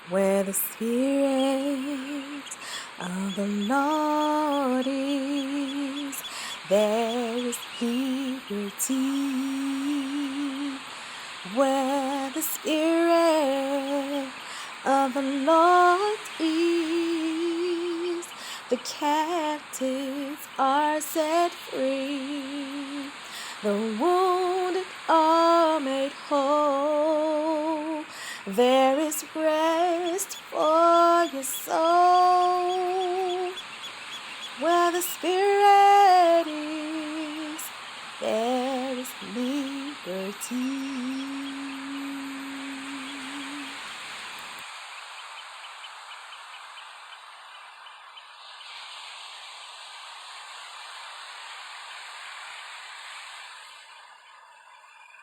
where the Spirit of the Lord is, there is liberty. Where the Spirit of the Lord is, the captives are set free. The wounded are made whole. There is rest for your soul.